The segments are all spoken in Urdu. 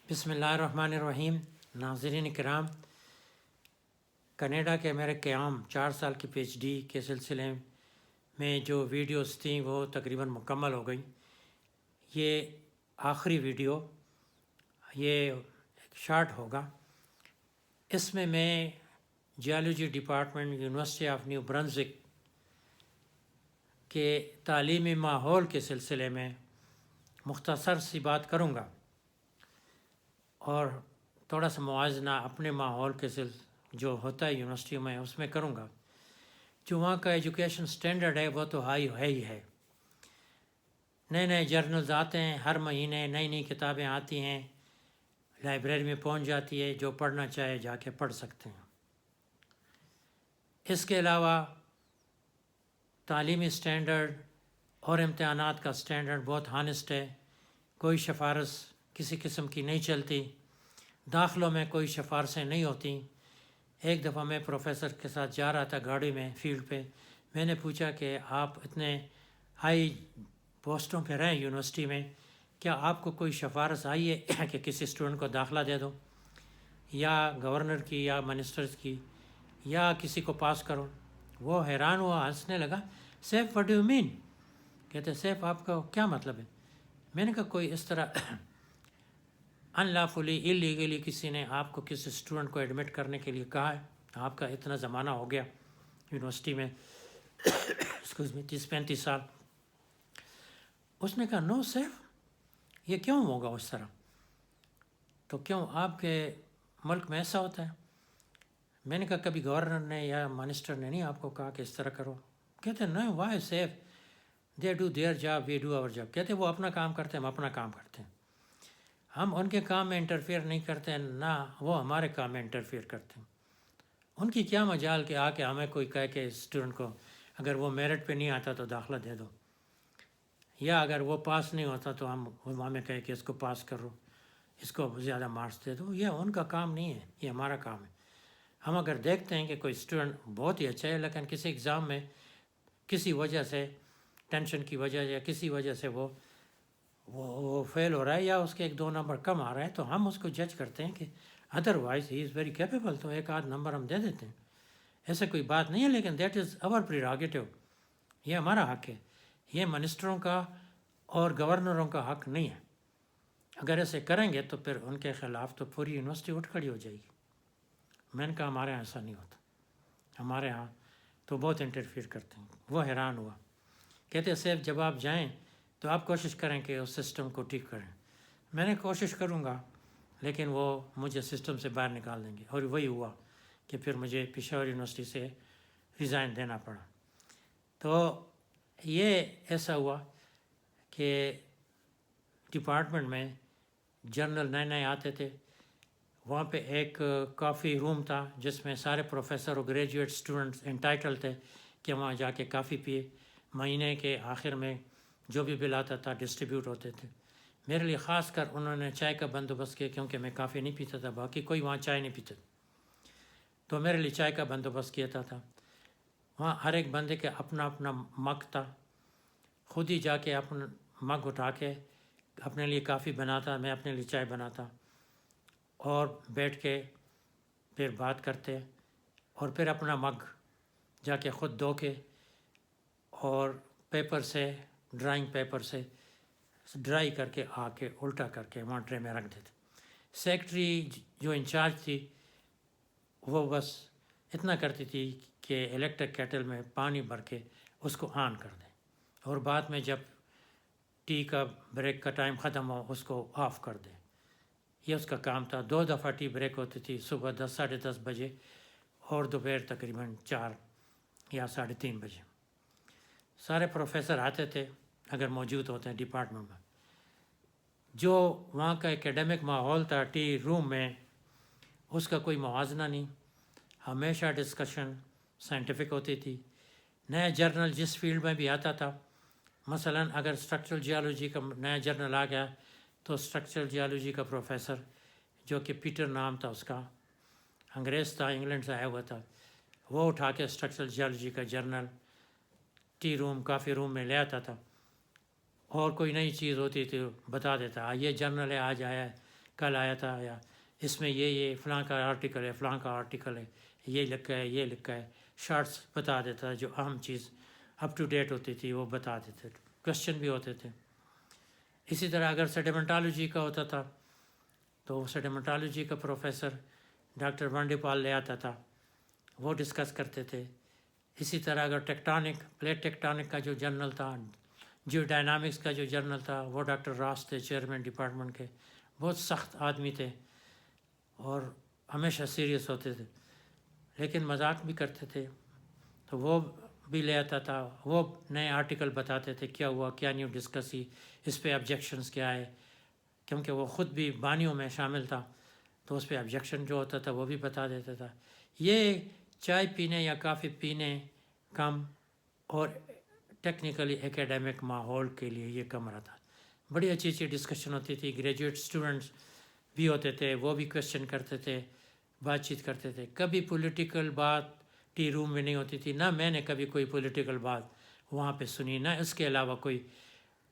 بسم اللہ الرحمن الرحیم۔ ناظرین کرام، کینیڈا کے میرے قیام 4 سال کی پی ایچ ڈی کے سلسلے میں جو ویڈیوز تھیں وہ تقریباً مکمل ہو گئی۔ یہ آخری ویڈیو یہ ایک شارٹ ہوگا۔ اس میں geology department university of new Brunswick کے تعلیمی ماحول کے سلسلے میں مختصر سی بات کروں گا اور تھوڑا سا موازنہ اپنے ماحول کے جو ہوتا ہے یونیورسٹیوں میں اس میں کروں گا۔ جو وہاں کا ایجوکیشن سٹینڈرڈ ہے وہ تو ہائی ہی ہے۔ نئے جرنلز آتے ہیں، ہر مہینے نئی کتابیں آتی ہیں، لائبریری میں پہنچ جاتی ہے، جو پڑھنا چاہے جا کے پڑھ سکتے ہیں۔ اس کے علاوہ تعلیمی سٹینڈرڈ اور امتحانات کا سٹینڈرڈ بہت ہانسٹ ہے۔ کوئی سفارش کسی قسم کی نہیں چلتی، داخلوں میں کوئی سفارشیں نہیں ہوتی۔ ایک دفعہ میں پروفیسر کے ساتھ جا رہا تھا گاڑی میں فیلڈ پہ، میں نے پوچھا کہ آپ اتنے ہائی پوسٹوں پہ رہیں یونیورسٹی میں، کیا آپ کو کوئی سفارش آئی ہے کہ کسی اسٹوڈنٹ کو داخلہ دے دو، یا گورنر کی یا منسٹرز کی، یا کسی کو پاس کرو؟ وہ حیران ہوا، ہنسنے لگا۔ Saif what do you man? کہتے سیف آپ کا کیا مطلب ہے؟ میں نے کہا کوئی اس طرح انلافلی ایلیگلی کسی نے آپ کو کسی اسٹوڈنٹ کو ایڈمٹ کرنے کے لیے کہا ہے، آپ کا اتنا زمانہ ہو گیا یونیورسٹی میں، 30-35 سال۔ اس نے کہا نو سیف، یہ کیوں ہوگا اس طرح؟ تو کیوں آپ کے ملک میں ایسا ہوتا ہے؟ میں نے کہا کبھی گورنر نے یا منسٹر نے نہیں آپ کو کہا کہ اس طرح کرو؟ کہتے no why safe, they do their job we do our job. کہتے وہ اپنا کام کرتے ہیں، ہم اپنا کام کرتے ہیں، ہم ان کے کام میں انٹرفیئر نہیں کرتے، نہ وہ ہمارے کام میں انٹرفیئر کرتے ہیں۔ ان کی کیا مجال کہ آ کے ہمیں کوئی کہے کہ اسٹوڈنٹ کو اگر وہ میرٹ پہ نہیں آتا تو داخلہ دے دو، یا اگر وہ پاس نہیں ہوتا تو ہم ہمیں کہے کہ اس کو پاس کرو، اس کو زیادہ مارکس دے دو۔ یہ ان کا کام نہیں ہے، یہ ہمارا کام ہے۔ ہم اگر دیکھتے ہیں کہ کوئی اسٹوڈنٹ بہت ہی اچھا ہے لیکن کسی ایگزام میں کسی وجہ سے، ٹینشن کی وجہ یا کسی وجہ سے وہ فیل ہو رہا ہے، یا اس کے 1-2 نمبر کم آ رہا ہے، تو ہم اس کو جج کرتے ہیں کہ otherwise he is very capable, تو 1-8 نمبر ہم دے دیتے ہیں۔ ایسا کوئی بات نہیں ہے، لیکن دیٹ از اور پریروگیٹو، یہ ہمارا حق ہے، یہ منسٹروں کا اور گورنروں کا حق نہیں ہے۔ اگر ایسے کریں گے تو پھر ان کے خلاف تو پوری یونیورسٹی اٹھ کھڑی ہو جائے گی۔ میں نے کہا ہمارے یہاں ایسا نہیں ہوتا، ہمارے یہاں تو بہت انٹرفیئر کرتے ہیں۔ وہ حیران ہوا، کہتے سیف جب آپ جائیں تو آپ کوشش کریں کہ اس سسٹم کو ٹھیک کریں۔ میں نے کوشش کروں گا، لیکن وہ مجھے سسٹم سے باہر نکال دیں گے، اور وہی ہوا کہ پھر مجھے پشاور یونیورسٹی سے ریزائن دینا پڑا۔ تو یہ ایسا ہوا کہ ڈپارٹمنٹ میں جرنل نئے آتے تھے، وہاں پہ ایک کافی روم تھا جس میں سارے پروفیسر اور گریجویٹ اسٹوڈنٹس انٹائٹل تھے کہ وہاں جا کے کافی پیے۔ مہینے کے آخر میں جو بھی بل آتا تھا ڈسٹریبیوٹ ہوتے تھے۔ میرے لیے خاص کر انہوں نے چائے کا بندوبست کیا، کیونکہ میں کافی نہیں پیتا تھا، باقی کوئی وہاں چائے نہیں پیتا، تو میرے لیے چائے کا بندوبست کیا تھا۔ وہاں ہر ایک بندے کے اپنا مگ تھا، خود ہی جا کے اپنا مگ اٹھا کے اپنے لیے کافی بناتا، میں اپنے لیے چائے بناتا، اور بیٹھ کے پھر بات کرتے، اور پھر اپنا مگ جا کے خود دھو کے اور پیپر سے، ڈرائنگ پیپر سے ڈرائی کر کے آ کے الٹا کر کے وہاں ٹرے میں رکھ دیتے۔ سیکٹری جو انچارج تھی وہ بس اتنا کرتی تھی کہ الیکٹرک کیٹل میں پانی بھر کے اس کو آن کر دیں، اور بعد میں جب ٹی کا بریک کا ٹائم ختم ہو اس کو آف کر دیں۔ یہ اس کا کام تھا۔ 2 دفعہ ٹی بریک ہوتی تھی، صبح 10-10:30 بجے اور دوپہر تقریباً 4 یا 3:30 بجے۔ سارے پروفیسر آتے تھے اگر موجود ہوتے ہیں ڈپارٹمنٹ میں۔ جو وہاں کا ایکیڈمک ماحول تھا ٹی روم میں، اس کا کوئی موازنہ نہیں، ہمیشہ ڈسکشن سائنٹیفک ہوتی تھی۔ نیا جرنل جس فیلڈ میں بھی آتا تھا، مثلا اگر اسٹرکچرل جیالوجی کا نیا جرنل آ گیا تو اسٹرکچرل جیالوجی کا پروفیسر، جو کہ پیٹر نام تھا اس کا، انگریز تھا، انگلینڈ سے آیا ہوا تھا، وہ اٹھا کے اسٹرکچرل جیالوجی کا جرنل ٹی روم، کافی روم میں لے آتا تھا، اور کوئی نئی چیز ہوتی تھی بتا دیتا، یہ جرنل ہے آج آیا ہے کل آیا تھا، یا اس میں یہ فلاں کا آرٹیکل ہے، فلاں کا آرٹیکل ہے، یہ لکھا ہے، یہ لکھا ہے، شارٹس بتا دیتا، جو اہم چیز اپ ٹو ڈیٹ ہوتی تھی وہ بتا دیتے، کوشچن بھی ہوتے تھے۔ اسی طرح اگر سیڈیمنٹالوجی کا ہوتا تھا تو سیڈیمنٹالوجی کا پروفیسر ڈاکٹر بانڈی پال لے آتا تھا، وہ ڈسکس کرتے تھے۔ اسی طرح اگر پلیٹ ٹیکٹونک کا جو جرنل تھا، جیو ڈائنامکس کا جو جرنل تھا، وہ ڈاکٹر راس تھے، چیئرمین ڈپارٹمنٹ کے، بہت سخت آدمی تھے اور ہمیشہ سیریس ہوتے تھے، لیکن مذاق بھی کرتے تھے، تو وہ بھی لے آتا تھا، وہ نئے آرٹیکل بتاتے تھے کیا ہوا، کیا نیو ڈسکس ہوئی، اس پہ آبجیکشنز کیا ہے، کیونکہ وہ خود بھی بانیوں میں شامل تھا، تو اس پہ آبجیکشن جو ہوتا تھا وہ بھی بتا دیتا تھا۔ یہ چائے پینے یا کافی پینے کم اور ٹیکنیکلی ایکیڈیمک ماحول کے لیے یہ کمرہ تھا۔ بڑی اچھی اچھی ڈسکشن ہوتی تھی، گریجویٹ اسٹوڈنٹس بھی ہوتے تھے، وہ بھی کویشچن کرتے تھے، بات چیت کرتے تھے۔ کبھی پولیٹیکل بات ٹی روم میں نہیں ہوتی تھی، نہ میں نے کبھی کوئی پولیٹیکل بات وہاں پہ سنی، نہ اس کے علاوہ کوئی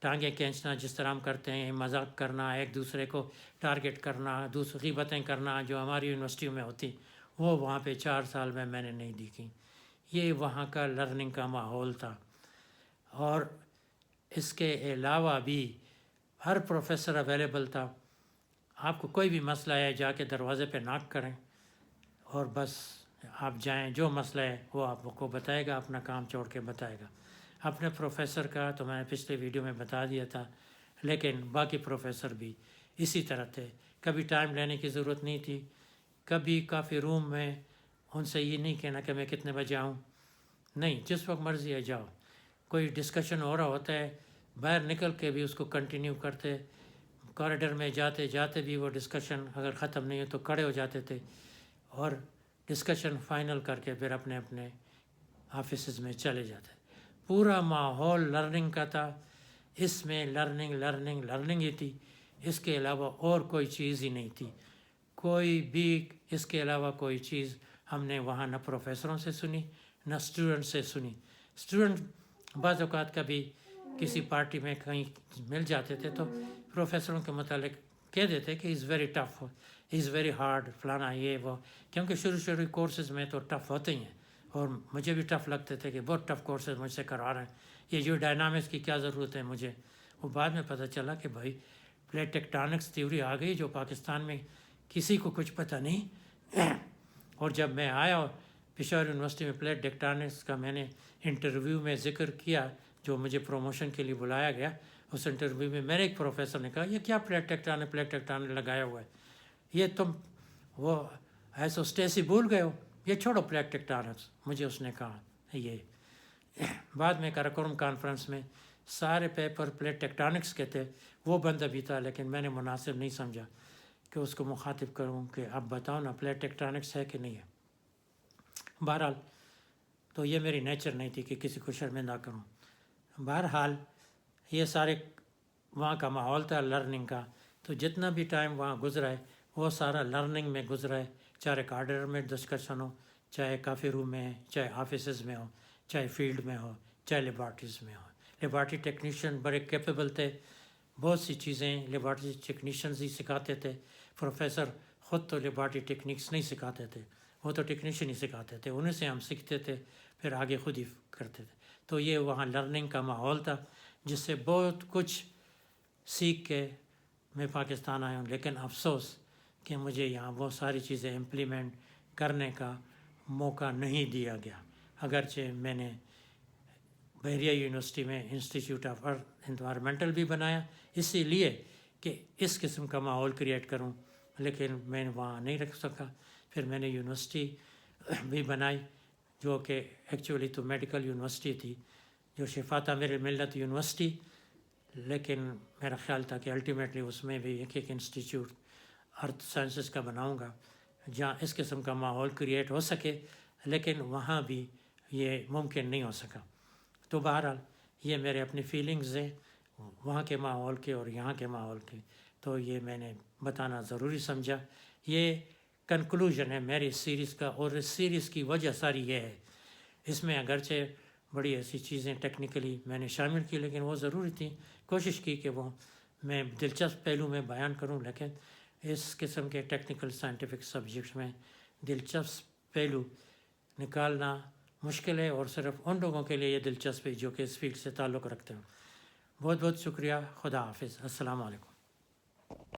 ٹانگیں کھینچنا جس طرح ہم کرتے ہیں، مذاق کرنا، ایک دوسرے کو ٹارگٹ کرنا، دوسری غیبتیں کرنا جو ہماری یونیورسٹیوں میں ہوتی، وہ وہاں پہ 4 سال میں نے نہیں دیکھی۔ یہ وہاں کا لرننگ کا ماحول تھا۔ اور اس کے علاوہ بھی ہر پروفیسر اویلیبل تھا، آپ کو کوئی بھی مسئلہ ہے جا کے دروازے پہ ناک کریں اور بس آپ جائیں، جو مسئلہ ہے وہ آپ کو بتائے گا، اپنا کام چھوڑ کے بتائے گا۔ اپنے پروفیسر کا تو میں نے پچھلے ویڈیو میں بتا دیا تھا، لیکن باقی پروفیسر بھی اسی طرح تھے، کبھی ٹائم لینے کی ضرورت نہیں تھی، کبھی کافی روم میں ان سے یہ نہیں کہنا کہ میں کتنے بجے آؤں، نہیں، جس وقت مرضی ہے جاؤ۔ کوئی ڈسکشن ہو رہا ہوتا ہے، باہر نکل کے بھی اس کو کنٹینیو کرتے، کوریڈور میں جاتے جاتے بھی وہ ڈسکشن اگر ختم نہیں ہو تو کھڑے ہو جاتے تھے اور ڈسکشن فائنل کر کے پھر اپنے اپنے آفیسز میں چلے جاتے۔ پورا ماحول لرننگ کا تھا، اس میں لرننگ ہی تھی، اس کے علاوہ اور کوئی چیز ہی نہیں تھی، کوئی بھی اس کے علاوہ کوئی چیز ہم نے وہاں نہ پروفیسروں سے سنی نہ اسٹوڈنٹ سے سنی۔ اسٹوڈنٹ بعض اوقات کبھی کسی پارٹی میں کہیں مل جاتے تھے تو پروفیسروں کے متعلق کہہ دیتے کہ is very tough, is very hard, فلانا یہ وہ، کیونکہ شروع کورسز میں تو ٹف ہوتے ہی ہیں، اور مجھے بھی ٹف لگتے تھے کہ بہت ٹف کورسز مجھ سے کروا رہے ہیں، یہ جو ڈائنامکس کی کیا ضرورت ہے مجھے۔ وہ بعد میں پتہ چلا کہ بھائی پلیٹ ٹیکٹونکس تھیوری آ گئی جو پاکستان میں کسی کو کچھ پتہ نہیں۔ اور جب میں آیا پشاور یونیورسٹی میں پلیٹ ٹیکٹونکس کا میں نے انٹرویو میں ذکر کیا، جو مجھے پروموشن کے لیے بلایا گیا، اس انٹرویو میں میرے ایک پروفیسر نے کہا یہ کیا پلیٹ ٹیکٹونک لگایا ہوا ہے، یہ تم وہ ایسو اسٹیسی بھول گئے ہو، یہ چھوڑو پلیٹ ٹیکٹونکس، مجھے اس نے کہا۔ یہ بعد میں کراکورم کانفرنس میں سارے پیپر پلیٹ ٹیکٹونکس کے تھے، وہ بندہ بھی تھا، لیکن میں نے مناسب نہیں سمجھا کہ اس کو مخاطب کروں کہ اب بتاؤ نا پلیٹ ٹیکٹونکس ہے کہ نہیں ہے۔ بہرحال تو یہ میری نیچر نہیں تھی کہ کسی کو شرمندہ کروں۔ بہرحال یہ سارے وہاں کا ماحول تھا لرننگ کا، تو جتنا بھی ٹائم وہاں گزرا ہے وہ سارا لرننگ میں گزرا ہے، چاہے ریکارڈر میں ڈسکشن ہو، چاہے کافی روم میں، چاہے آفیسز میں ہو، چاہے فیلڈ میں ہو، چاہے لیبارٹریز میں ہو۔ لیبارٹری ٹیکنیشین بڑے کیپیبل تھے، بہت سی چیزیں لیبارٹری ٹیکنیشینز ہی سکھاتے تھے، پروفیسر خود تو لیبارٹری ٹیکنیکس نہیں سکھاتے تھے، وہ تو ٹیکنیشین ہی سکھاتے تھے، انہیں سے ہم سیکھتے تھے، پھر آگے خود ہی کرتے تھے۔ تو یہ وہاں لرننگ کا ماحول تھا، جس سے بہت کچھ سیکھ کے میں پاکستان آیا ہوں، لیکن افسوس کہ مجھے یہاں وہ ساری چیزیں امپلیمنٹ کرنے کا موقع نہیں دیا گیا، اگرچہ میں نے بحریہ یونیورسٹی میں انسٹیٹیوٹ آف ارتھ انوائرمنٹل بھی بنایا اسی لیے کہ اس قسم کا ماحول کریٹ کروں، لیکن میں وہاں نہیں رکھ سکا۔ پھر میں نے یونیورسٹی بھی بنائی جو کہ ایکچولی تو میڈیکل یونیورسٹی تھی، جو شفا تعمیر ملت یونیورسٹی، لیکن میرا خیال تھا کہ الٹیمیٹلی اس میں بھی ایک انسٹیٹیوٹ ارتھ سائنسز کا بناؤں گا جہاں اس قسم کا ماحول کریٹ ہو سکے، لیکن وہاں بھی یہ ممکن نہیں ہو سکا۔ تو بہرحال یہ میرے اپنی فیلنگز ہیں وہاں کے ماحول کے اور یہاں کے ماحول کے، تو یہ میں نے بتانا ضروری سمجھا۔ یہ کنکلوژن ہے میری سیریز کا، اور اس سیریز کی وجہ ساری یہ ہے، اس میں اگرچہ بڑی ایسی چیزیں ٹیکنیکلی میں نے شامل کی لیکن وہ ضروری تھیں، کوشش کی کہ وہ میں دلچسپ پہلو میں بیان کروں، لیکن اس قسم کے ٹیکنیکل سائنٹیفک سبجیکٹ میں دلچسپ پہلو نکالنا مشکل ہے، اور صرف ان لوگوں کے لیے یہ دلچسپ ہے جو کہ اس فیلڈ سے تعلق رکھتے ہیں۔ بہت بہت شکریہ، خدا حافظ، السلام علیکم۔